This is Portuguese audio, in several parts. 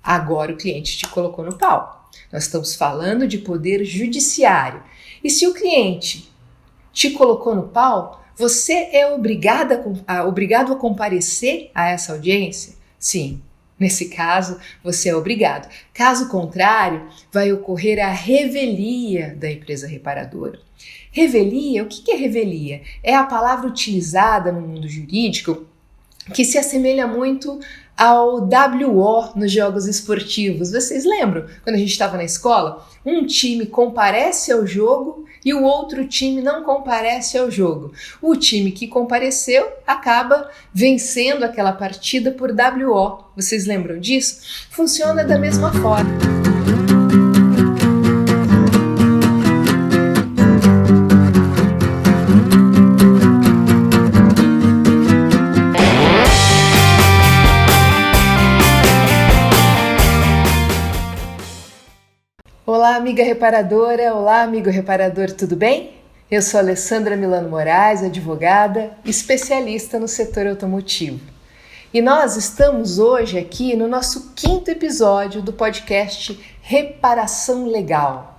Agora o cliente te colocou no pau. Nós estamos falando de poder judiciário. E se o cliente te colocou no pau, você é obrigado a comparecer a essa audiência? Sim, nesse caso você é obrigado. Caso contrário, vai ocorrer a revelia da empresa reparadora. Revelia, o que é revelia? É a palavra utilizada no mundo jurídico que se assemelha muito ao WO nos jogos esportivos. Vocês lembram quando a gente estava na escola? Um time comparece ao jogo e o outro time não comparece ao jogo. O time que compareceu acaba vencendo aquela partida por WO. Vocês lembram disso? Funciona da mesma forma. Olá, amiga reparadora! Olá, amigo reparador, tudo bem? Eu sou Alessandra Milano Moraes, advogada, especialista no setor automotivo. E nós estamos hoje aqui no nosso 5º episódio do podcast Reparação Legal.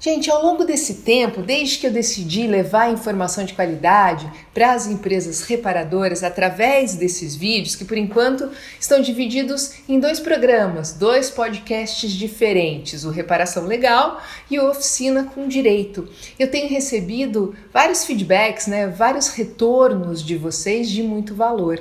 Gente, ao longo desse tempo, desde que eu decidi levar informação de qualidade para as empresas reparadoras através desses vídeos, que por enquanto estão divididos em 2 programas, 2 podcasts diferentes, o Reparação Legal e o Oficina com Direito. Eu tenho recebido vários feedbacks, vários retornos de vocês de muito valor.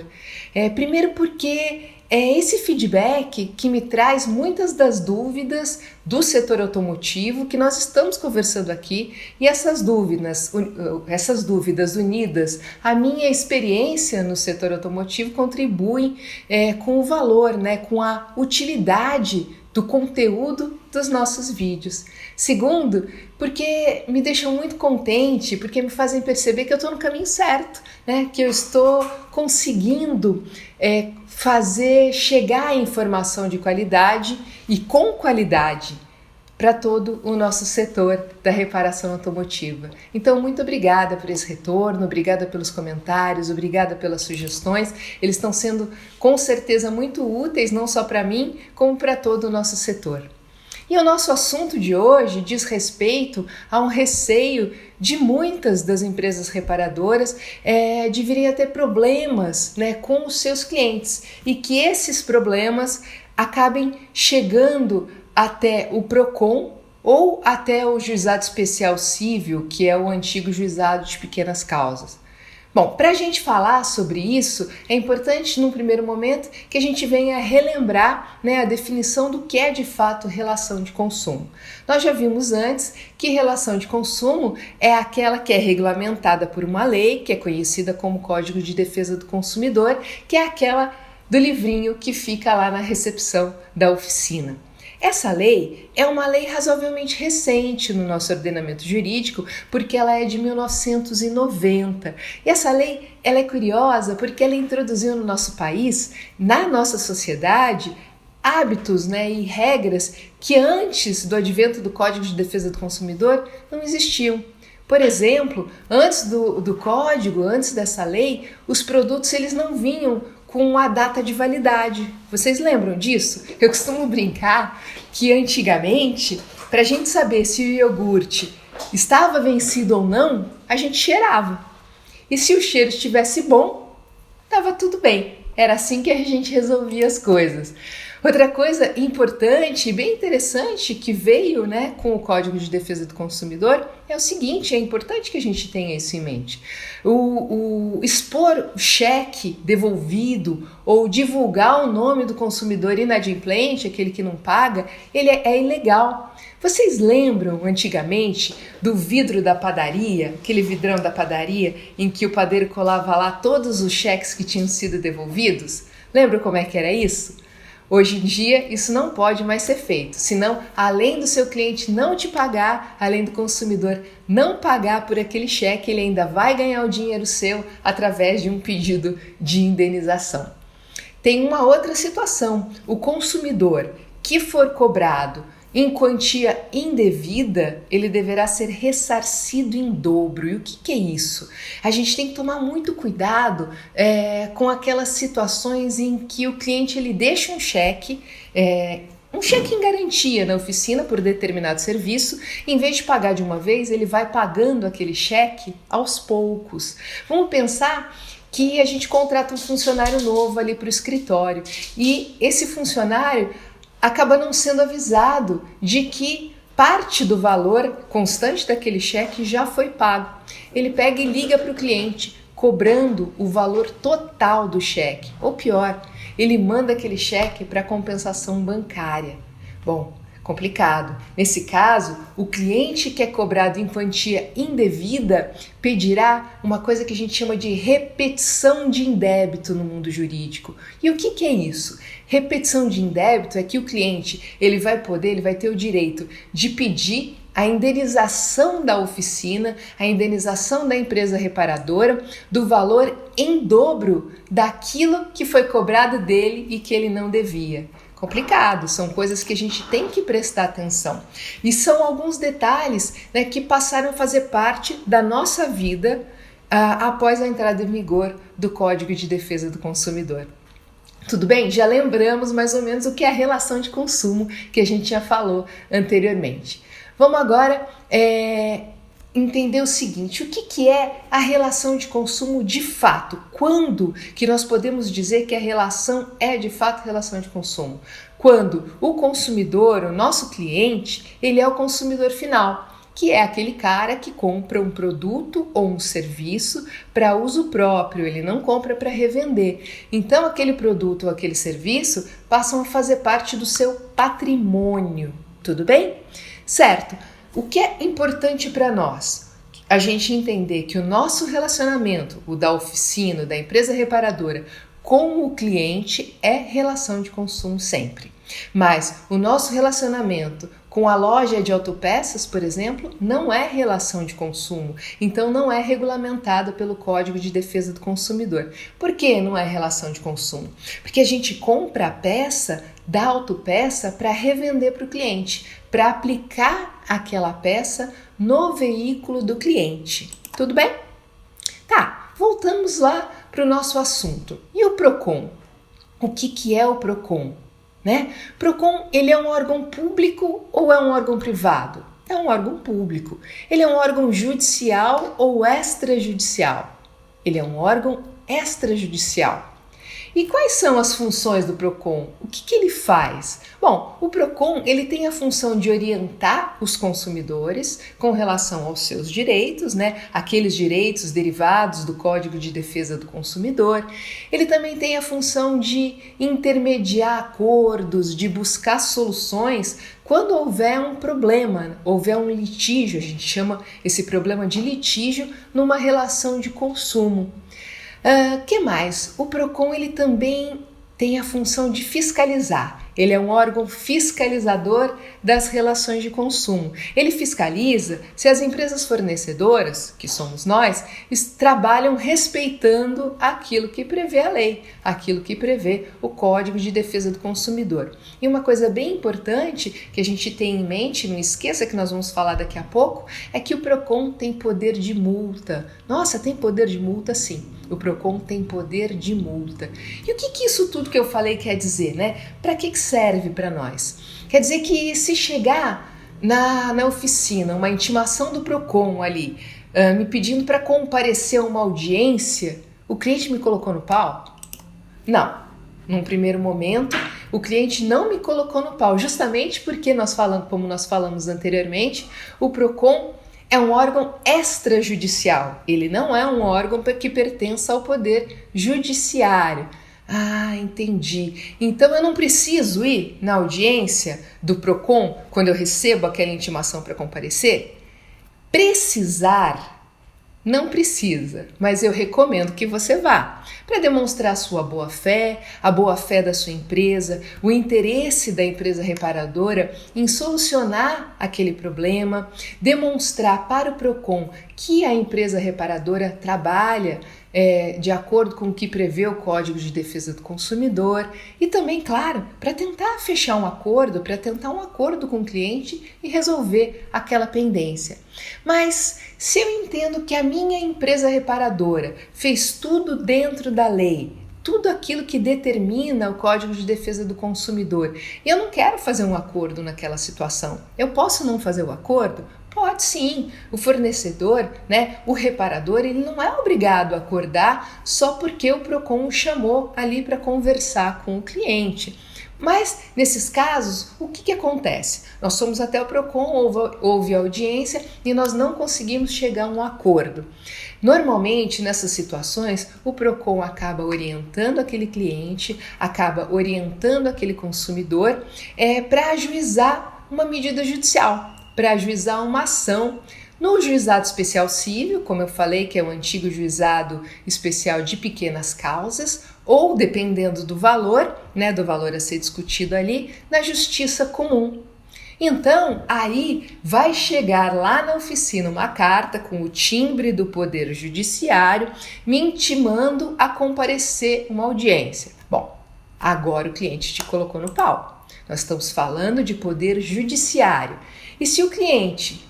Primeiro porque é esse feedback que me traz muitas das dúvidas do setor automotivo que nós estamos conversando aqui, e essas dúvidas unidas à minha experiência no setor automotivo contribuem com o valor, com a utilidade do conteúdo dos nossos vídeos. Segundo, porque me deixam muito contente, porque me fazem perceber que eu estou no caminho certo, que eu estou conseguindo fazer chegar a informação de qualidade e com qualidade para todo o nosso setor da reparação automotiva. Então, muito obrigada por esse retorno, obrigada pelos comentários, obrigada pelas sugestões. Eles estão sendo, com certeza, muito úteis, não só para mim, como para todo o nosso setor. E o nosso assunto de hoje diz respeito a um receio de muitas das empresas reparadoras de virem a ter problemas com os seus clientes e que esses problemas acabem chegando até o PROCON ou até o Juizado Especial Cível, que é o antigo Juizado de Pequenas Causas. Bom, para a gente falar sobre isso, é importante, num primeiro momento, que a gente venha relembrar a definição do que é de fato relação de consumo. Nós já vimos antes que relação de consumo é aquela que é regulamentada por uma lei, que é conhecida como Código de Defesa do Consumidor, que é aquela do livrinho que fica lá na recepção da oficina. Essa lei é uma lei razoavelmente recente no nosso ordenamento jurídico, porque ela é de 1990. E essa lei ela é curiosa porque ela introduziu no nosso país, na nossa sociedade, hábitos e regras que antes do advento do Código de Defesa do Consumidor não existiam. Por exemplo, antes do código, antes dessa lei, os produtos eles não vinham com a data de validade. Vocês lembram disso? Eu costumo brincar que antigamente, para a gente saber se o iogurte estava vencido ou não, a gente cheirava. E se o cheiro estivesse bom, estava tudo bem. Era assim que a gente resolvia as coisas. Outra coisa importante e bem interessante que veio com o Código de Defesa do Consumidor é o seguinte, é importante que a gente tenha isso em mente. O expor o cheque devolvido ou divulgar o nome do consumidor inadimplente, aquele que não paga, ele é ilegal. Vocês lembram antigamente do vidro da padaria, aquele vidrão da padaria em que o padeiro colava lá todos os cheques que tinham sido devolvidos? Lembram como é que era isso? Hoje em dia, isso não pode mais ser feito, senão, além do seu cliente não te pagar, além do consumidor não pagar por aquele cheque, ele ainda vai ganhar o dinheiro seu através de um pedido de indenização. Tem uma outra situação, o consumidor que for cobrado em quantia indevida, ele deverá ser ressarcido em dobro. E o que é isso? A gente tem que tomar muito cuidado com aquelas situações em que o cliente ele deixa um cheque em garantia na oficina por determinado serviço. Em vez de pagar de uma vez, ele vai pagando aquele cheque aos poucos. Vamos pensar que a gente contrata um funcionário novo ali para o escritório e esse funcionário acaba não sendo avisado de que parte do valor constante daquele cheque já foi pago. Ele pega e liga para o cliente, cobrando o valor total do cheque. Ou pior, ele manda aquele cheque para compensação bancária. Bom, complicado. Nesse caso, o cliente que é cobrado em quantia indevida pedirá uma coisa que a gente chama de repetição de indébito no mundo jurídico. E o que é isso? Repetição de indébito é que o cliente ele vai ter o direito de pedir a indenização da oficina, a indenização da empresa reparadora, do valor em dobro daquilo que foi cobrado dele e que ele não devia. Complicado, são coisas que a gente tem que prestar atenção. E são alguns detalhes, né, que passaram a fazer parte da nossa vida após a entrada em vigor do Código de Defesa do Consumidor. Tudo bem? Já lembramos mais ou menos o que é a relação de consumo que a gente já falou anteriormente. Vamos agora entender o seguinte, o que é a relação de consumo de fato? Quando que nós podemos dizer que a relação é de fato relação de consumo? Quando o consumidor, o nosso cliente, ele é o consumidor final, que é aquele cara que compra um produto ou um serviço para uso próprio, ele não compra para revender. Então aquele produto ou aquele serviço passam a fazer parte do seu patrimônio, tudo bem? Certo. O que é importante para nós? A gente entender que o nosso relacionamento, o da oficina, da empresa reparadora, com o cliente é relação de consumo sempre. Mas o nosso relacionamento com a loja de autopeças, por exemplo, não é relação de consumo, então não é regulamentado pelo Código de Defesa do Consumidor. Por que não é relação de consumo? Porque a gente compra a peça da autopeça para revender para o cliente, para aplicar aquela peça no veículo do cliente. Tudo bem? Tá, voltamos lá para o nosso assunto. E o PROCON? O que é o PROCON? PROCON, ele é um órgão público ou é um órgão privado? É um órgão público. Ele é um órgão judicial ou extrajudicial? Ele é um órgão extrajudicial. E quais são as funções do PROCON? O que ele faz? Bom, o PROCON ele tem a função de orientar os consumidores com relação aos seus direitos, aqueles direitos derivados do Código de Defesa do Consumidor. Ele também tem a função de intermediar acordos, de buscar soluções quando houver um problema, houver um litígio, a gente chama esse problema de litígio numa relação de consumo. Que mais? O PROCON ele também tem a função de fiscalizar. Ele é um órgão fiscalizador das relações de consumo. Ele fiscaliza se as empresas fornecedoras, que somos nós, trabalham respeitando aquilo que prevê a lei, aquilo que prevê o Código de Defesa do Consumidor. E uma coisa bem importante que a gente tem em mente, não esqueça que nós vamos falar daqui a pouco, é que o PROCON tem poder de multa. Nossa, tem poder de multa sim. O PROCON tem poder de multa. E o que isso tudo que eu falei quer dizer, Para que serve para nós? Quer dizer que se chegar na oficina uma intimação do PROCON ali, me pedindo para comparecer a uma audiência, o cliente me colocou no pau? Não. Num primeiro momento, o cliente não me colocou no pau, justamente porque como nós falamos anteriormente, o PROCON é um órgão extrajudicial, ele não é um órgão que pertença ao poder judiciário. Ah, entendi. Então eu não preciso ir na audiência do PROCON quando eu recebo aquela intimação para comparecer? Precisar, não precisa, mas eu recomendo que você vá para demonstrar a sua boa-fé, a boa-fé da sua empresa, o interesse da empresa reparadora em solucionar aquele problema, demonstrar para o PROCON que a empresa reparadora trabalha de acordo com o que prevê o Código de Defesa do Consumidor e também, claro, para tentar fechar um acordo, para tentar um acordo com o cliente e resolver aquela pendência. Mas se eu entendo que a minha empresa reparadora fez tudo dentro da lei, tudo aquilo que determina o Código de Defesa do Consumidor, e eu não quero fazer um acordo naquela situação, eu posso não fazer o acordo? Pode sim, o fornecedor, o reparador, ele não é obrigado a acordar só porque o PROCON o chamou ali para conversar com o cliente. Mas, nesses casos, o que acontece? Nós fomos até o PROCON, houve audiência e nós não conseguimos chegar a um acordo. Normalmente, nessas situações, o PROCON acaba orientando aquele cliente, acaba orientando aquele consumidor para ajuizar uma medida judicial, para ajuizar uma ação no Juizado Especial Cível, como eu falei, que é o antigo Juizado Especial de Pequenas Causas, ou, dependendo do valor a ser discutido ali, na Justiça Comum. Então, aí vai chegar lá na oficina uma carta com o timbre do Poder Judiciário me intimando a comparecer uma audiência. Bom, agora o cliente te colocou no pau. Nós estamos falando de Poder Judiciário. E se o cliente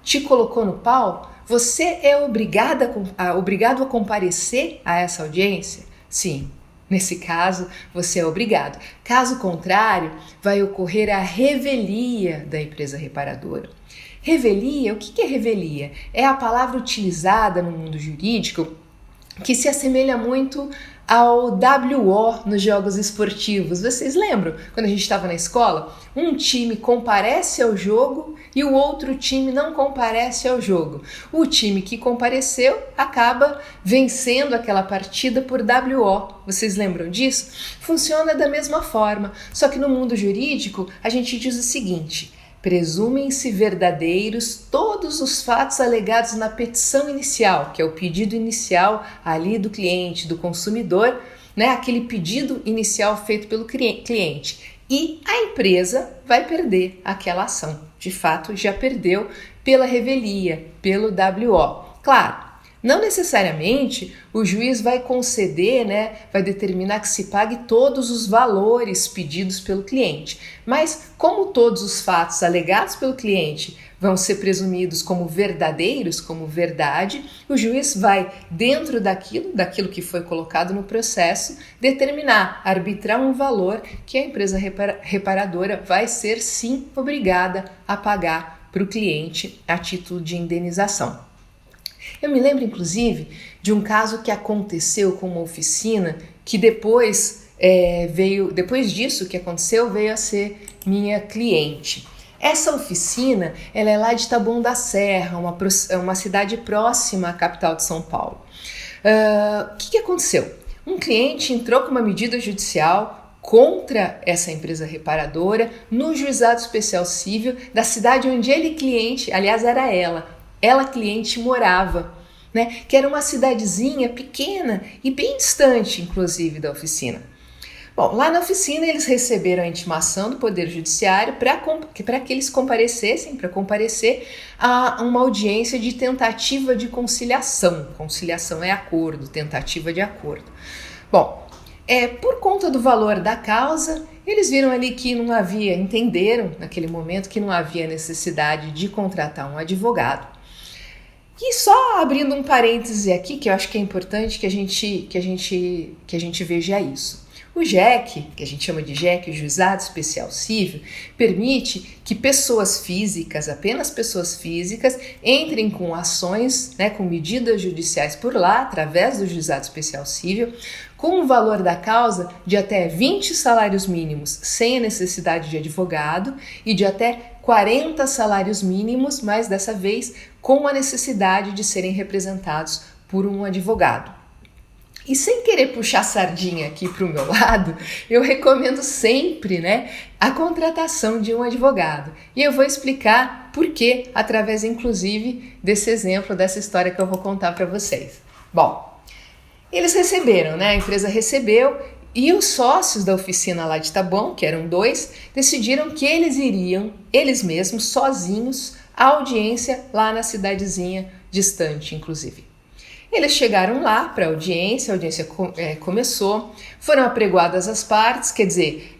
te colocou no pau, você é obrigado a comparecer a essa audiência? Sim, nesse caso você é obrigado. Caso contrário, vai ocorrer a revelia da empresa reparadora. Revelia, o que é revelia? É a palavra utilizada no mundo jurídico que se assemelha muito ao WO nos jogos esportivos. Vocês lembram quando a gente estava na escola? Um time comparece ao jogo e o outro time não comparece ao jogo. O time que compareceu acaba vencendo aquela partida por WO. Vocês lembram disso? Funciona da mesma forma, só que no mundo jurídico a gente diz o seguinte: presumem-se verdadeiros todos os fatos alegados na petição inicial, que é o pedido inicial ali do cliente, do consumidor, aquele pedido inicial feito pelo cliente. E a empresa vai perder aquela ação. De fato, já perdeu pela revelia, pelo WO. Claro, não necessariamente o juiz vai conceder, vai determinar que se pague todos os valores pedidos pelo cliente. Mas como todos os fatos alegados pelo cliente vão ser presumidos como verdadeiros, como verdade, o juiz vai, dentro daquilo que foi colocado no processo, determinar, arbitrar um valor que a empresa reparadora vai ser sim obrigada a pagar para o cliente a título de indenização. Eu me lembro, inclusive, de um caso que aconteceu com uma oficina que depois disso que aconteceu, veio a ser minha cliente. Essa oficina, ela é lá de Taboão da Serra, uma cidade próxima à capital de São Paulo. O que aconteceu? Um cliente entrou com uma medida judicial contra essa empresa reparadora no Juizado Especial Cível da cidade onde ele, cliente, aliás era ela cliente morava, que era uma cidadezinha pequena e bem distante, inclusive, da oficina. Bom, lá na oficina eles receberam a intimação do Poder Judiciário para que eles comparecessem, para comparecer a uma audiência de tentativa de conciliação. Conciliação é acordo, tentativa de acordo. Bom, por conta do valor da causa, eles viram ali que entenderam naquele momento que não havia necessidade de contratar um advogado. E só abrindo um parêntese aqui, que eu acho que é importante que a gente veja isso. O JEC, que a gente chama de JEC, o Juizado Especial Cível, permite que apenas pessoas físicas, entrem com ações, com medidas judiciais por lá, através do Juizado Especial Cível, com um valor da causa de até 20 salários mínimos sem a necessidade de advogado e de até 40 salários mínimos, mas dessa vez com a necessidade de serem representados por um advogado. E sem querer puxar sardinha aqui para o meu lado, eu recomendo sempre, a contratação de um advogado. E eu vou explicar por quê, através inclusive desse exemplo, dessa história que eu vou contar para vocês. Bom, eles receberam, a empresa recebeu e os sócios da oficina lá de Taboão, que eram 2, decidiram que eles iriam, eles mesmos, sozinhos, à audiência lá na cidadezinha distante, inclusive. Eles chegaram lá para a audiência começou, foram apregoadas as partes, quer dizer,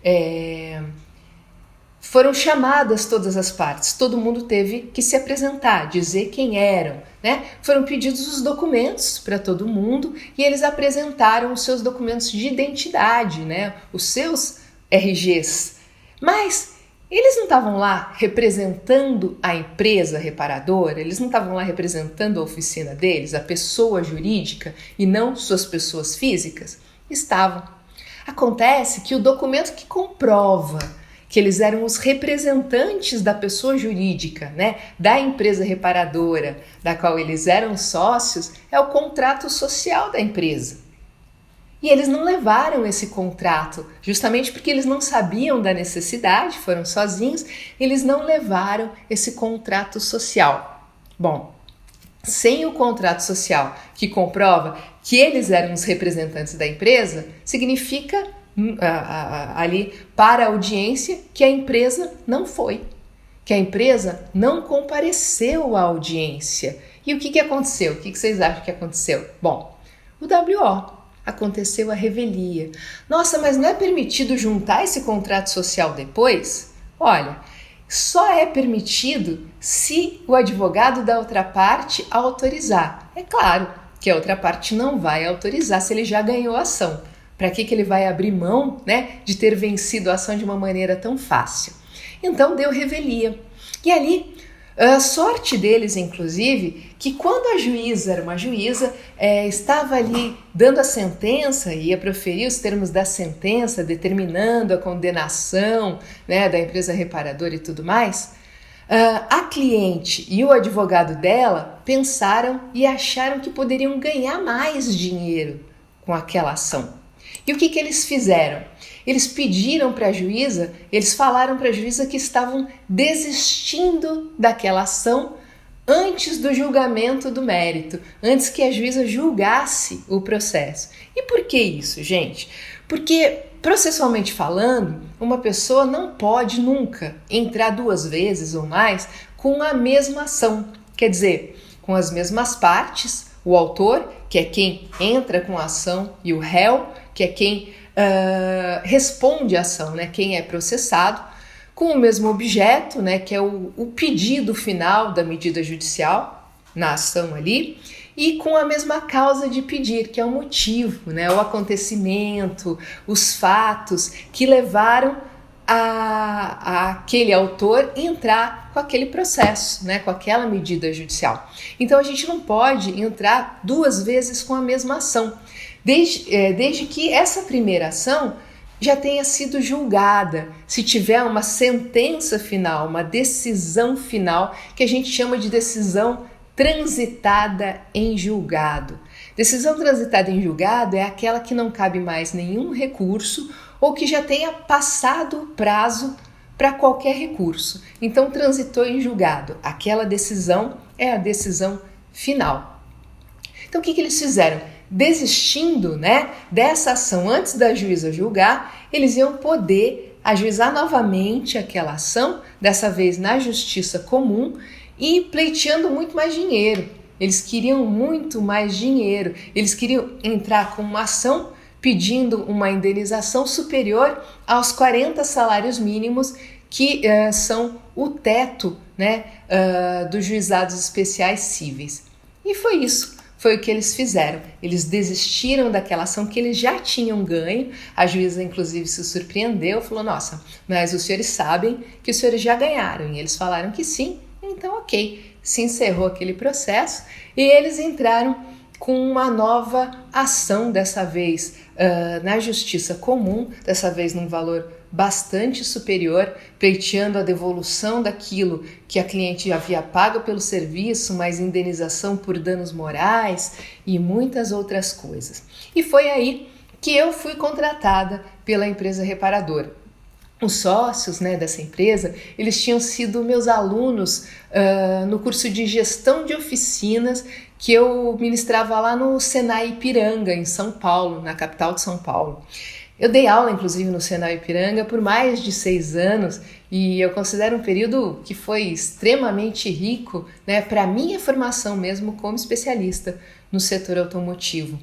foram chamadas todas as partes, todo mundo teve que se apresentar, dizer quem eram, né? Foram pedidos os documentos para todo mundo e eles apresentaram os seus documentos de identidade, né? Os seus RGs. Mas eles não estavam lá representando a empresa reparadora, eles não estavam lá representando a oficina deles, a pessoa jurídica e não suas pessoas físicas? Estavam. Acontece que o documento que comprova que eles eram os representantes da pessoa jurídica, né, da empresa reparadora, da qual eles eram sócios, é o contrato social da empresa. E eles não levaram esse contrato, justamente porque eles não sabiam da necessidade, foram sozinhos, eles não levaram esse contrato social. Bom, sem o contrato social que comprova que eles eram os representantes da empresa, significa ali para a audiência que a empresa não foi, que a empresa não compareceu à audiência. E o que aconteceu? O que vocês acham que aconteceu? Bom, o WO, aconteceu a revelia. Nossa, mas não é permitido juntar esse contrato social depois? Olha, só é permitido se o advogado da outra parte autorizar. É claro que a outra parte não vai autorizar se ele já ganhou a ação. Para que ele vai abrir mão, né, de ter vencido a ação de uma maneira tão fácil? Então deu revelia. E ali, a sorte deles, inclusive, que quando a juíza era uma juíza, estava ali dando a sentença, ia proferir os termos da sentença, determinando a condenação, né, da empresa reparadora e tudo mais, a cliente e o advogado dela pensaram e acharam que poderiam ganhar mais dinheiro com aquela ação. E o que eles fizeram? Eles pediram para a juíza, eles falaram para a juíza que estavam desistindo daquela ação antes do julgamento do mérito, antes que a juíza julgasse o processo. E por que isso, gente? Porque, processualmente falando, uma pessoa não pode nunca entrar duas vezes ou mais com a mesma ação. Quer dizer, com as mesmas partes, o autor, que é quem entra com a ação, e o réu, que é quem responde à ação, né? Quem é processado, com o mesmo objeto, né? Que é o pedido final da medida judicial na ação ali, e com a mesma causa de pedir, que é o motivo, né? O acontecimento, os fatos que levaram aquele autor entrar com aquele processo, né? Com aquela medida judicial. Então a gente não pode entrar duas vezes com a mesma ação, desde que essa primeira ação já tenha sido julgada, se tiver uma sentença final, uma decisão final, que a gente chama de decisão transitada em julgado. Decisão transitada em julgado é aquela que não cabe mais nenhum recurso ou que já tenha passado o prazo para qualquer recurso. Então, transitou em julgado. Aquela decisão é a decisão final. Então, o que eles fizeram? Desistindo, né, dessa ação antes da juíza julgar, eles iam poder ajuizar novamente aquela ação, dessa vez na justiça comum, e pleiteando muito mais dinheiro. Eles queriam muito mais dinheiro. Eles queriam entrar com uma ação pedindo uma indenização superior aos 40 salários mínimos, que são o teto, né, dos juizados especiais cíveis. E foi isso. Foi o que eles fizeram. Eles desistiram daquela ação que eles já tinham ganho. A juíza, inclusive, se surpreendeu, falou: nossa, mas os senhores sabem que os senhores já ganharam. E eles falaram que sim, então ok. Se encerrou aquele processo e eles entraram com uma nova ação, dessa vez na justiça comum, dessa vez num valor bastante superior, pleiteando a devolução daquilo que a cliente havia pago pelo serviço, mais indenização por danos morais e muitas outras coisas. E foi aí que eu fui contratada pela empresa reparadora. Os sócios, né, dessa empresa, eles tinham sido meus alunos no curso de gestão de oficinas que eu ministrava lá no Senai Ipiranga, em São Paulo, na capital de São Paulo. Eu dei aula, inclusive, no Senai Ipiranga por mais de 6 anos e eu considero um período que foi extremamente rico, né, para a minha formação mesmo como especialista no setor automotivo.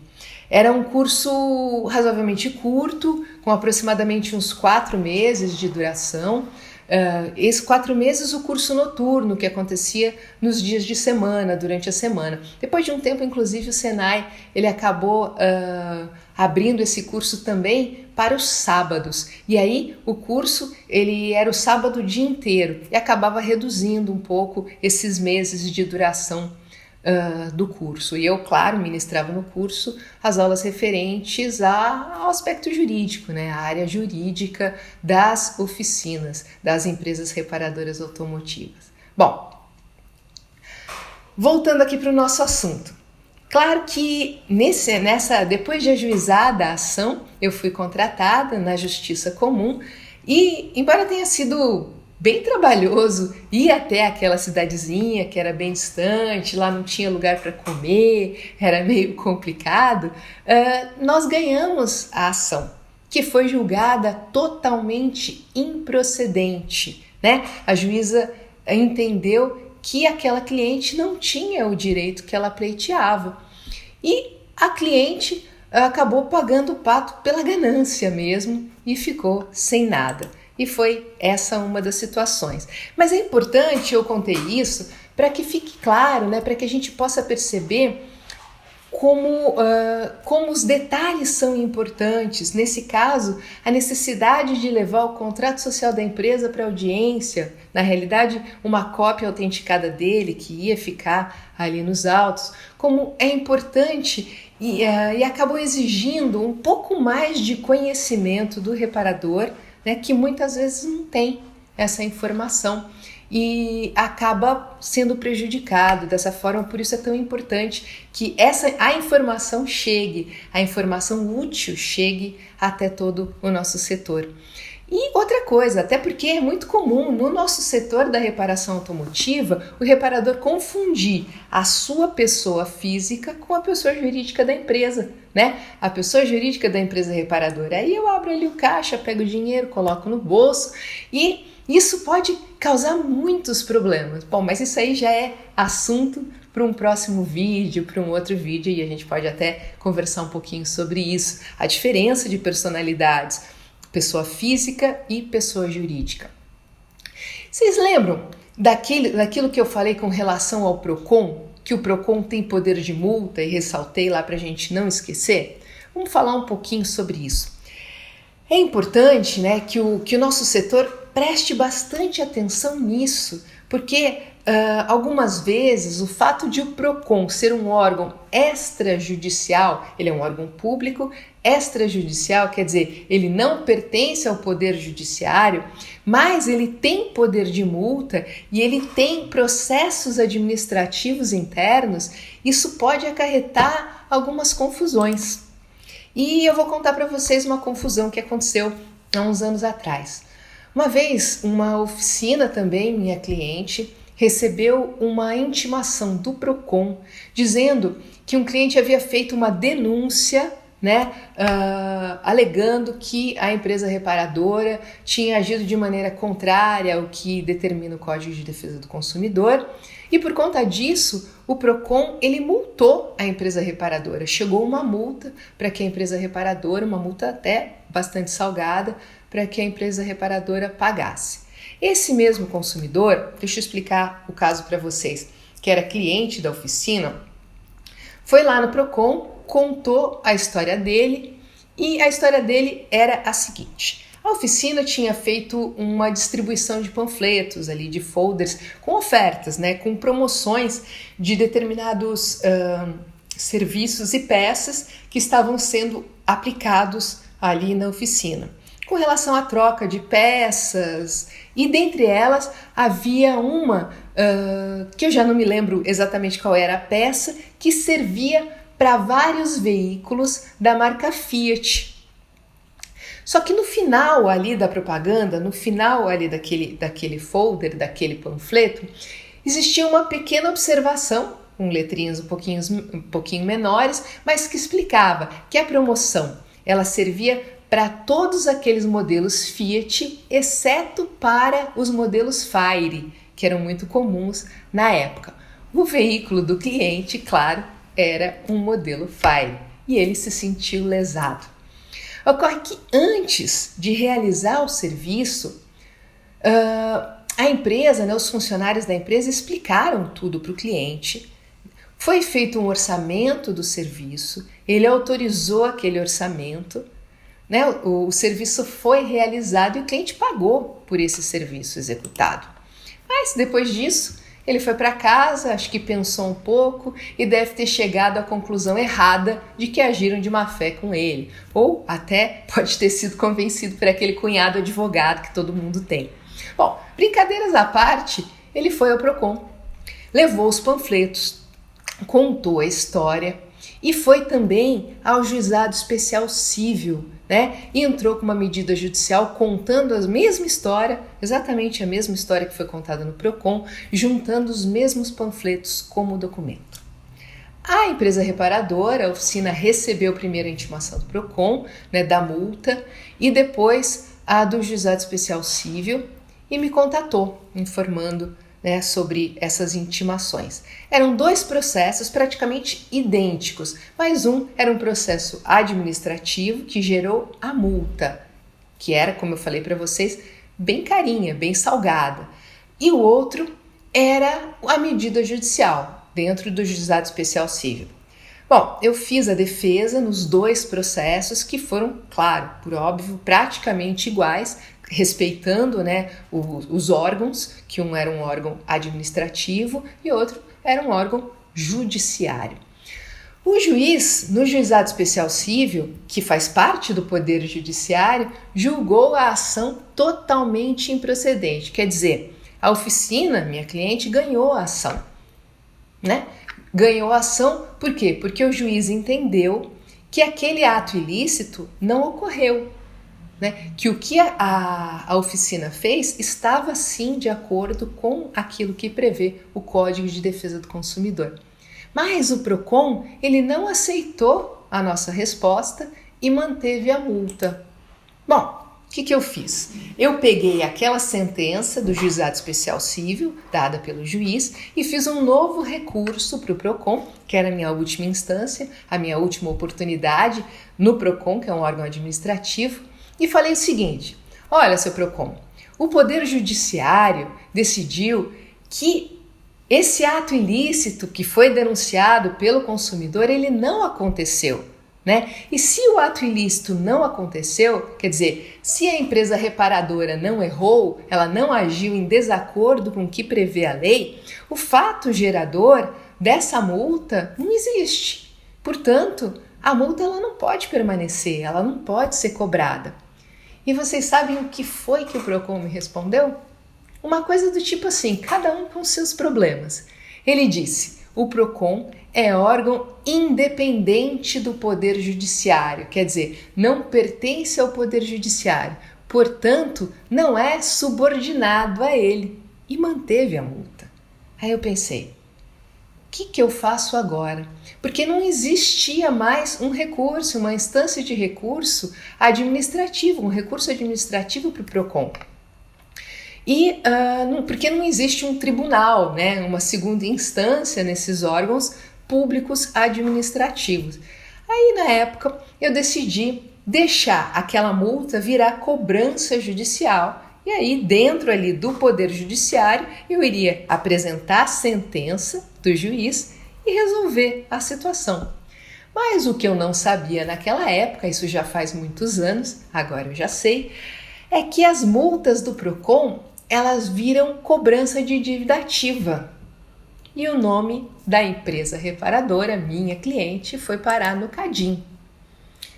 Era um curso razoavelmente curto, com aproximadamente uns 4 meses de duração. Esses 4 meses, o curso noturno, que acontecia nos dias de semana, durante a semana. Depois de um tempo, inclusive, o Senai ele acabou abrindo esse curso também para os sábados. E aí, o curso ele era o sábado o dia inteiro e acabava reduzindo um pouco esses meses de duração do curso. E eu, claro, ministrava no curso as aulas referentes ao aspecto jurídico, né? A área jurídica das oficinas, das empresas reparadoras automotivas. Bom, voltando aqui para o nosso assunto. Claro que depois de ajuizada a ação, eu fui contratada na Justiça Comum e, embora tenha sido bem trabalhoso ir até aquela cidadezinha que era bem distante, lá não tinha lugar para comer, era meio complicado, nós ganhamos a ação, que foi julgada totalmente improcedente, né? A juíza entendeu que aquela cliente não tinha o direito que ela pleiteava e a cliente acabou pagando o pato pela ganância mesmo e ficou sem nada. E foi essa uma das situações. Mas é importante, eu contei isso, para que fique claro, né, para que a gente possa perceber como os detalhes são importantes. Nesse caso, a necessidade de levar o contrato social da empresa para audiência, na realidade, uma cópia autenticada dele que ia ficar ali nos autos, como é importante e acabou exigindo um pouco mais de conhecimento do reparador, né, que muitas vezes não tem essa informação e acaba sendo prejudicado dessa forma. Por isso é tão importante que a informação chegue, a informação útil chegue até todo o nosso setor. E outra coisa, até porque é muito comum no nosso setor da reparação automotiva o reparador confundir a sua pessoa física com a pessoa jurídica da empresa, né? A pessoa jurídica da empresa reparadora. Aí eu abro ali o caixa, pego o dinheiro, coloco no bolso e isso pode causar muitos problemas. Bom, mas isso aí já é assunto para um próximo vídeo, para um outro vídeo, e a gente pode até conversar um pouquinho sobre isso. A diferença de personalidades, pessoa física e pessoa jurídica. Vocês lembram daquilo que eu falei com relação ao PROCON? Que o PROCON tem poder de multa e ressaltei lá para a gente não esquecer? Vamos falar um pouquinho sobre isso. É importante, né, que o nosso setor preste bastante atenção nisso, porque algumas vezes o fato de o PROCON ser um órgão extrajudicial, ele é um órgão público, extrajudicial quer dizer, ele não pertence ao poder judiciário, mas ele tem poder de multa e ele tem processos administrativos internos, isso pode acarretar algumas confusões. E eu vou contar para vocês uma confusão que aconteceu há uns anos atrás. Uma vez, uma oficina também, minha cliente, recebeu uma intimação do PROCON dizendo que um cliente havia feito uma denúncia, né, alegando que a empresa reparadora tinha agido de maneira contrária ao que determina o Código de Defesa do Consumidor e por conta disso o PROCON ele multou a empresa reparadora. Chegou uma multa para que a empresa reparadora, uma multa até bastante salgada, para que a empresa reparadora pagasse. Esse mesmo consumidor, deixa eu explicar o caso para vocês, que era cliente da oficina, foi lá no PROCON, contou a história dele e a história dele era a seguinte: a oficina tinha feito uma distribuição de panfletos ali, de folders com ofertas, né, com promoções de determinados serviços e peças que estavam sendo aplicados ali na oficina. Com relação à troca de peças, e dentre elas havia uma que eu já não me lembro exatamente qual era a peça, que servia para vários veículos da marca Fiat. Só que no final ali da propaganda, no final ali daquele folder, daquele panfleto, existia uma pequena observação, com letrinhas um pouquinho menores, mas que explicava que a promoção ela servia para todos aqueles modelos Fiat, exceto para os modelos Fire, que eram muito comuns na época. O veículo do cliente, claro, era um modelo Fire e ele se sentiu lesado. Ocorre que antes de realizar o serviço, a empresa, os funcionários da empresa explicaram tudo para o cliente. Foi feito um orçamento do serviço, ele autorizou aquele orçamento, o serviço foi realizado e o cliente pagou por esse serviço executado. Mas depois disso, ele foi para casa, acho que pensou um pouco e deve ter chegado à conclusão errada de que agiram de má fé com ele. Ou até pode ter sido convencido por aquele cunhado advogado que todo mundo tem. Bom, brincadeiras à parte, ele foi ao Procon, levou os panfletos, contou a história e foi também ao Juizado Especial Cível, e entrou com uma medida judicial contando a mesma história, exatamente a mesma história que foi contada no Procon, juntando os mesmos panfletos como documento. A empresa reparadora, a oficina, recebeu primeiro a intimação do Procon, da multa, e depois a do Juizado Especial Cível, e me contatou, informando sobre essas intimações. Eram 2 processos praticamente idênticos, mas um era um processo administrativo que gerou a multa, que era, como eu falei para vocês, bem carinha, bem salgada. E o outro era a medida judicial, dentro do Juizado Especial Cível. Bom, eu fiz a defesa nos 2 processos que foram, claro, por óbvio, praticamente iguais, respeitando os órgãos, que um era um órgão administrativo e outro era um órgão judiciário. O juiz, no Juizado Especial Cível, que faz parte do Poder Judiciário, julgou a ação totalmente improcedente. Quer dizer, a oficina, minha cliente, ganhou a ação. Ganhou a ação por quê? Porque o juiz entendeu que aquele ato ilícito não ocorreu. Que o que a oficina fez estava sim de acordo com aquilo que prevê o Código de Defesa do Consumidor. Mas o Procon, ele não aceitou a nossa resposta e manteve a multa. Bom, o que eu fiz? Eu peguei aquela sentença do Juizado Especial Cível, dada pelo juiz, e fiz um novo recurso para o Procon, que era a minha última instância, a minha última oportunidade no Procon, que é um órgão administrativo, e falei o seguinte: olha, seu Procon, o Poder Judiciário decidiu que esse ato ilícito que foi denunciado pelo consumidor, ele não aconteceu, E se o ato ilícito não aconteceu, quer dizer, se a empresa reparadora não errou, ela não agiu em desacordo com o que prevê a lei, o fato gerador dessa multa não existe. Portanto, a multa ela não pode permanecer, ela não pode ser cobrada. E vocês sabem o que foi que o Procon me respondeu? Uma coisa do tipo assim, cada um com seus problemas. Ele disse: o Procon é órgão independente do Poder Judiciário, quer dizer, não pertence ao Poder Judiciário, portanto, não é subordinado a ele, e manteve a multa. Aí eu pensei, o que eu faço agora? Porque não existia mais um recurso, uma instância de recurso administrativo, um recurso administrativo para o Procon. E porque não existe um tribunal, uma segunda instância nesses órgãos públicos administrativos. Aí, na época, eu decidi deixar aquela multa virar cobrança judicial. E aí, dentro ali do Poder Judiciário, eu iria apresentar a sentença do juiz e resolver a situação. Mas o que eu não sabia naquela época, isso já faz muitos anos, agora eu já sei, é que as multas do Procon, elas viram cobrança de dívida ativa. E o nome da empresa reparadora, minha cliente, foi parar no CADIM.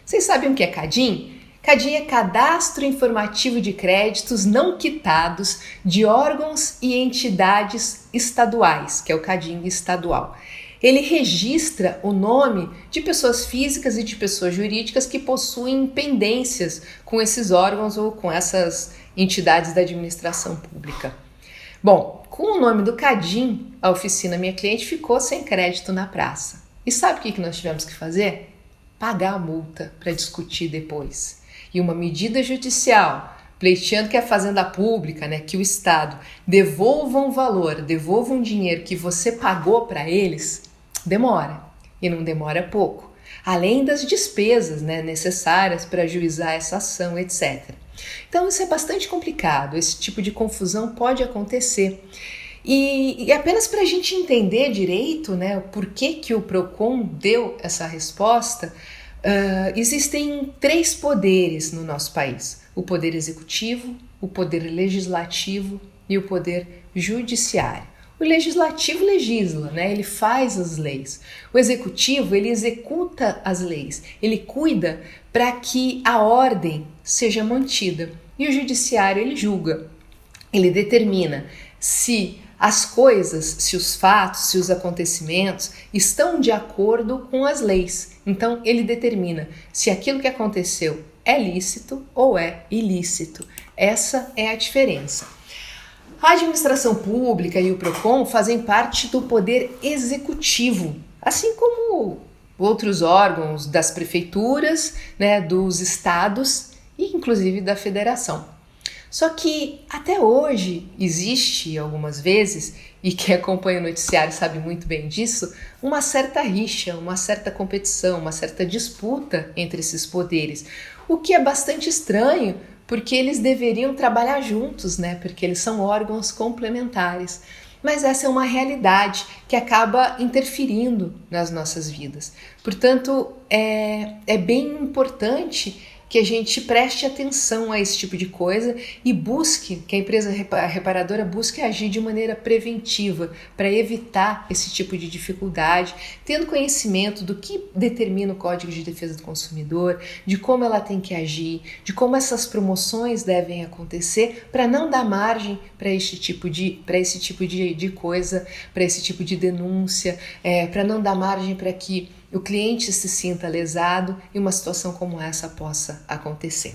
Vocês sabem o que é CADIM? CADIM é Cadastro Informativo de Créditos Não Quitados de Órgãos e Entidades Estaduais, que é o CADIM estadual. Ele registra o nome de pessoas físicas e de pessoas jurídicas que possuem pendências com esses órgãos ou com essas entidades da administração pública. Bom, com o nome do CADIM, a oficina Minha Cliente ficou sem crédito na praça. E sabe o que nós tivemos que fazer? Pagar a multa para discutir depois. e uma medida judicial pleiteando que a fazenda pública, né, que o Estado devolva um valor, devolva um dinheiro que você pagou para eles, demora, e não demora pouco. Além das despesas, né, necessárias para ajuizar essa ação, etc. Então isso é bastante complicado, esse tipo de confusão pode acontecer. E apenas para a gente entender direito, né, por que o PROCON deu essa resposta, existem 3 poderes no nosso país: o poder executivo, o poder legislativo e o poder judiciário. O legislativo legisla, né? Ele faz as leis. O executivo, ele executa as leis. Ele cuida para que a ordem seja mantida. E o judiciário, ele julga. Ele determina se as coisas, se os fatos, se os acontecimentos estão de acordo com as leis. Então, ele determina se aquilo que aconteceu é lícito ou é ilícito. Essa é a diferença. A administração pública e o PROCON fazem parte do poder executivo, assim como outros órgãos das prefeituras, né, dos estados e inclusive da federação. Só que até hoje existe algumas vezes, e quem acompanha o noticiário sabe muito bem disso, uma certa rixa, uma certa competição, uma certa disputa entre esses poderes, o que é bastante estranho, porque eles deveriam trabalhar juntos, né? Porque eles são órgãos complementares. Mas essa é uma realidade que acaba interferindo nas nossas vidas. Portanto, é bem importante que a gente preste atenção a esse tipo de coisa e busque, que a empresa reparadora busque agir de maneira preventiva para evitar esse tipo de dificuldade, tendo conhecimento do que determina o Código de Defesa do Consumidor, de como ela tem que agir, de como essas promoções devem acontecer para não dar margem para esse tipo de coisa, para esse tipo de denúncia, para não dar margem para que o cliente se sinta lesado e uma situação como essa possa acontecer.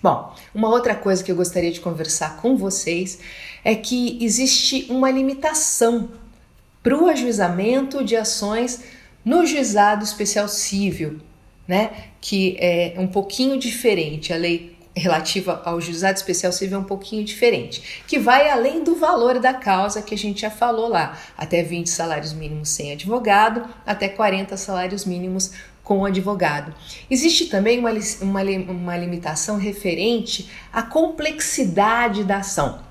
Bom, uma outra coisa que eu gostaria de conversar com vocês é que existe uma limitação para o ajuizamento de ações no Juizado Especial Cível, né? Que é um pouquinho diferente, a lei relativa ao Juizado Especial Cível é um pouquinho diferente, que vai além do valor da causa que a gente já falou lá, até 20 salários mínimos sem advogado, até 40 salários mínimos com advogado. Existe também uma limitação referente à complexidade da ação.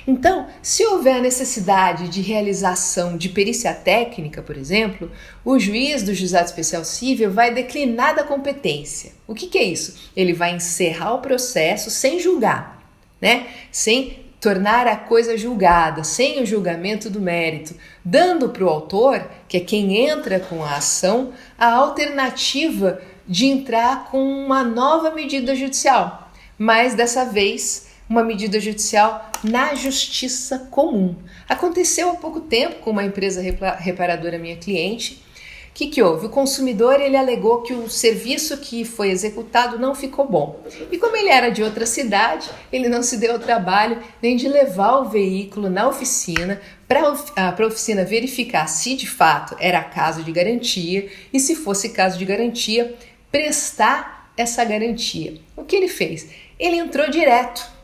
Então, se houver necessidade de realização de perícia técnica, por exemplo, o juiz do Juizado Especial Cível vai declinar da competência. O que é isso? Ele vai encerrar o processo sem julgar, né? Sem tornar a coisa julgada, sem o julgamento do mérito, dando para o autor, que é quem entra com a ação, a alternativa de entrar com uma nova medida judicial, mas dessa vez uma medida judicial na justiça comum. Aconteceu há pouco tempo com uma empresa reparadora minha cliente. O que houve? O consumidor ele alegou que o serviço que foi executado não ficou bom. E como ele era de outra cidade, ele não se deu ao trabalho nem de levar o veículo na oficina para a oficina verificar se de fato era caso de garantia e, se fosse caso de garantia, prestar essa garantia. O que ele fez? Ele entrou direto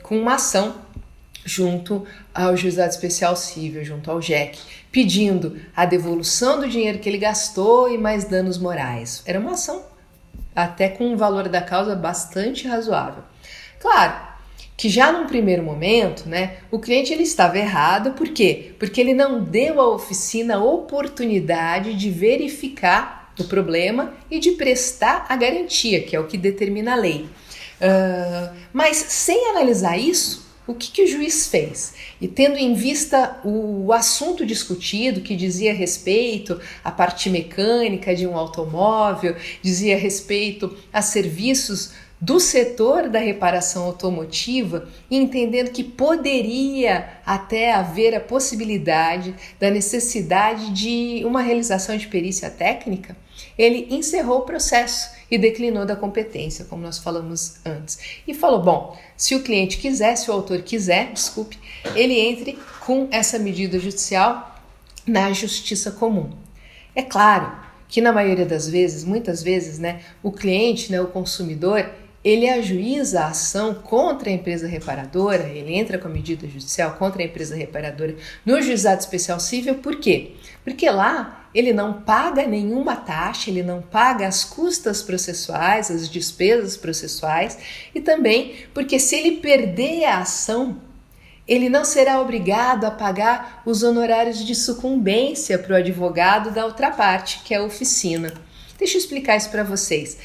com uma ação junto ao Juizado Especial Cível, junto ao JEC, pedindo a devolução do dinheiro que ele gastou e mais danos morais. Era uma ação até com um valor da causa bastante razoável. Claro que já num primeiro momento, né, o cliente ele estava errado, por quê? Porque ele não deu à oficina a oportunidade de verificar o problema e de prestar a garantia, que é o que determina a lei. Mas sem analisar isso, o que o juiz fez? E tendo em vista o assunto discutido, que dizia respeito à parte mecânica de um automóvel, dizia respeito a serviços do setor da reparação automotiva, e entendendo que poderia até haver a possibilidade da necessidade de uma realização de perícia técnica, ele encerrou o processo e declinou da competência, como nós falamos antes. E falou, bom, se o cliente quiser, se o autor quiser, ele entre com essa medida judicial na justiça comum. É claro que na maioria das vezes, muitas vezes, né, o cliente, né, o consumidor, ele ajuiza a ação contra a empresa reparadora, ele entra com a medida judicial contra a empresa reparadora no juizado especial cível, por quê? Porque lá ele não paga nenhuma taxa, ele não paga as custas processuais, as despesas processuais, e também porque se ele perder a ação, ele não será obrigado a pagar os honorários de sucumbência para o advogado da outra parte, que é a oficina. Deixa eu explicar isso para vocês.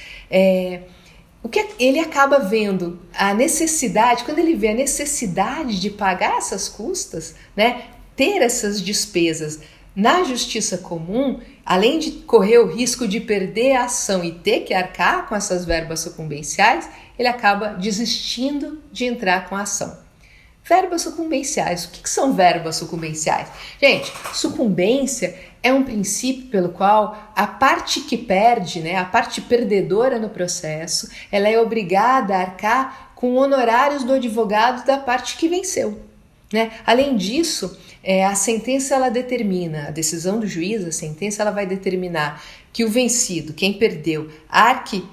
O que ele acaba vendo a necessidade, quando ele vê a necessidade de pagar essas custas, né, ter essas despesas na justiça comum, além de correr o risco de perder a ação e ter que arcar com essas verbas sucumbenciais, ele acaba desistindo de entrar com a ação. Verbas sucumbenciais. O que são verbas sucumbenciais? Gente, sucumbência é um princípio pelo qual a parte que perde, né, a parte perdedora no processo, ela é obrigada a arcar com honorários do advogado da parte que venceu. Né? Além disso, a sentença ela determina, a decisão do juiz, a sentença ela vai determinar que o vencido, quem perdeu, arque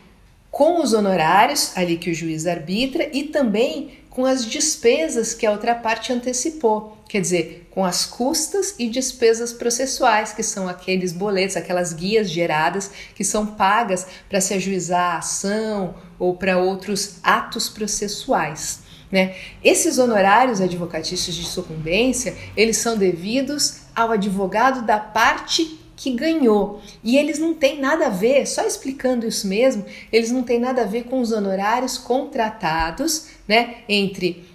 com os honorários ali que o juiz arbitra e também com as despesas que a outra parte antecipou, quer dizer, com as custas e despesas processuais, que são aqueles boletos, aquelas guias geradas que são pagas para se ajuizar a ação ou para outros atos processuais. Né? Esses honorários advocatícios de sucumbência, eles são devidos ao advogado da parte que ganhou. E eles não têm nada a ver, só explicando isso mesmo, eles não têm nada a ver com os honorários contratados, né, entre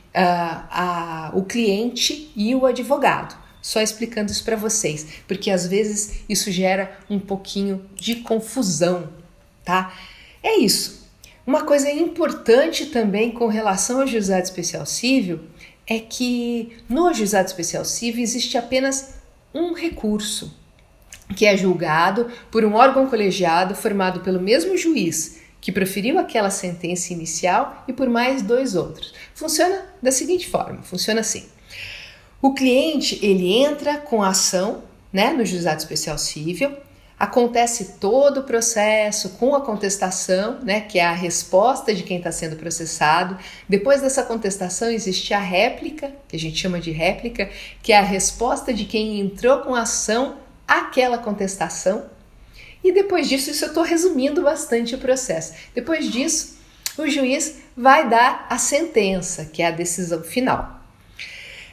o cliente e o advogado. Só explicando isso para vocês, porque às vezes isso gera um pouquinho de confusão, tá? É isso. Uma coisa importante também com relação ao juizado especial cível é que no juizado especial cível existe apenas um recurso, que é julgado por um órgão colegiado formado pelo mesmo juiz que proferiu aquela sentença inicial e por mais 2 outros. Funciona da seguinte forma, funciona assim. O cliente, ele entra com a ação, né, no juizado especial cível, acontece todo o processo com a contestação, né, que é a resposta de quem está sendo processado. Depois dessa contestação existe a réplica, que a gente chama de réplica, que é a resposta de quem entrou com a ação àquela contestação. E depois disso, isso eu estou resumindo bastante o processo. Depois disso, o juiz vai dar a sentença, que é a decisão final.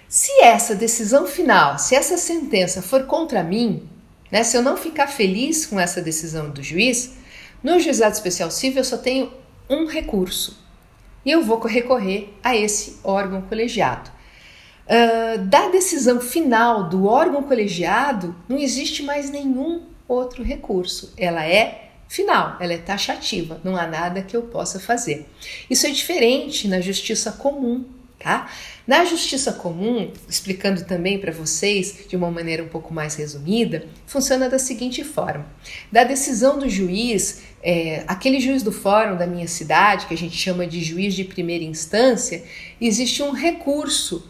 Se essa decisão final, se essa sentença for contra mim, né, se eu não ficar feliz com essa decisão do juiz, no juizado especial cível eu só tenho um recurso e eu vou recorrer a esse órgão colegiado. Da decisão final do órgão colegiado não existe mais nenhum outro recurso, ela é final, ela é taxativa, não há nada que eu possa fazer. Isso é diferente na justiça comum, tá? Na justiça comum, explicando também para vocês de uma maneira um pouco mais resumida, funciona da seguinte forma. Da decisão do juiz, aquele juiz do fórum da minha cidade, que a gente chama de juiz de primeira instância, existe um recurso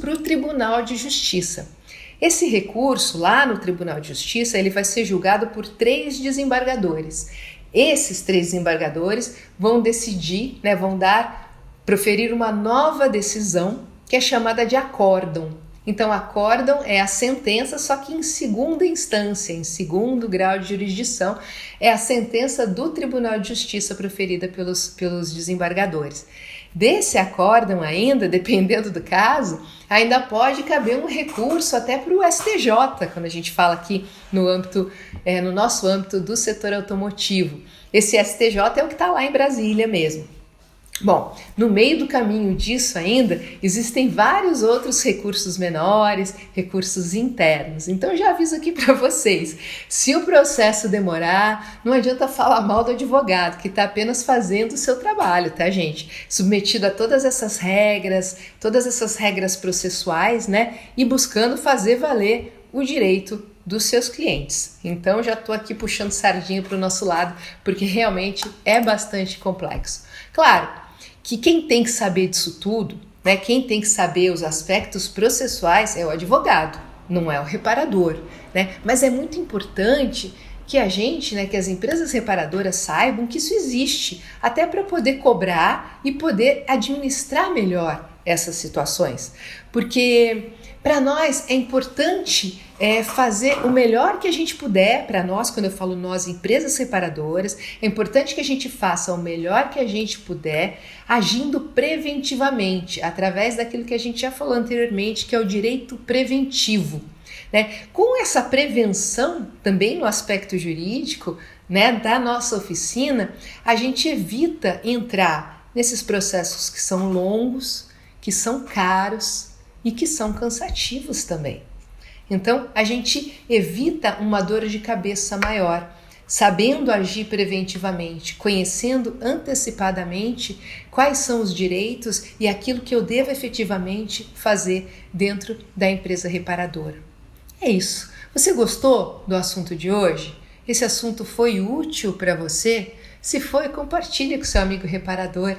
para o Tribunal de Justiça. Esse recurso lá no Tribunal de Justiça, ele vai ser julgado por 3 desembargadores. Esses 3 desembargadores vão decidir, né, proferir uma nova decisão que é chamada de acórdão. Então, acórdão é a sentença, só que em segunda instância, em segundo grau de jurisdição, é a sentença do Tribunal de Justiça proferida pelos desembargadores. Desse acórdão ainda, dependendo do caso, ainda pode caber um recurso até para o STJ, quando a gente fala aqui no nosso âmbito do setor automotivo. Esse STJ é o que está lá em Brasília mesmo. Bom, no meio do caminho disso ainda, existem vários outros recursos menores, recursos internos. Então, já aviso aqui para vocês, se o processo demorar, não adianta falar mal do advogado, que está apenas fazendo o seu trabalho, tá, gente? Submetido a todas essas regras processuais, né? E buscando fazer valer o direito dos seus clientes. Então, já estou aqui puxando sardinha para o nosso lado, porque realmente é bastante complexo. Claro que quem tem que saber disso tudo, né, quem tem que saber os aspectos processuais é o advogado, não é o reparador, né? Mas é muito importante que a gente, que as empresas reparadoras saibam que isso existe, até para poder cobrar e poder administrar melhor essas situações. Porque para nós é importante fazer o melhor que a gente puder para nós, quando eu falo nós, empresas reparadoras, é importante que a gente faça o melhor que a gente puder, agindo preventivamente, através daquilo que a gente já falou anteriormente, que é o direito preventivo. Com essa prevenção, também no aspecto jurídico, da nossa oficina, a gente evita entrar nesses processos que são longos, que são caros e que são cansativos também. Então, a gente evita uma dor de cabeça maior, sabendo agir preventivamente, conhecendo antecipadamente quais são os direitos e aquilo que eu devo efetivamente fazer dentro da empresa reparadora. É isso. Você gostou do assunto de hoje? Esse assunto foi útil para você? Se foi, compartilhe com seu amigo reparador.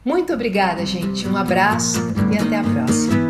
Muito obrigada, gente. Um abraço e até a próxima.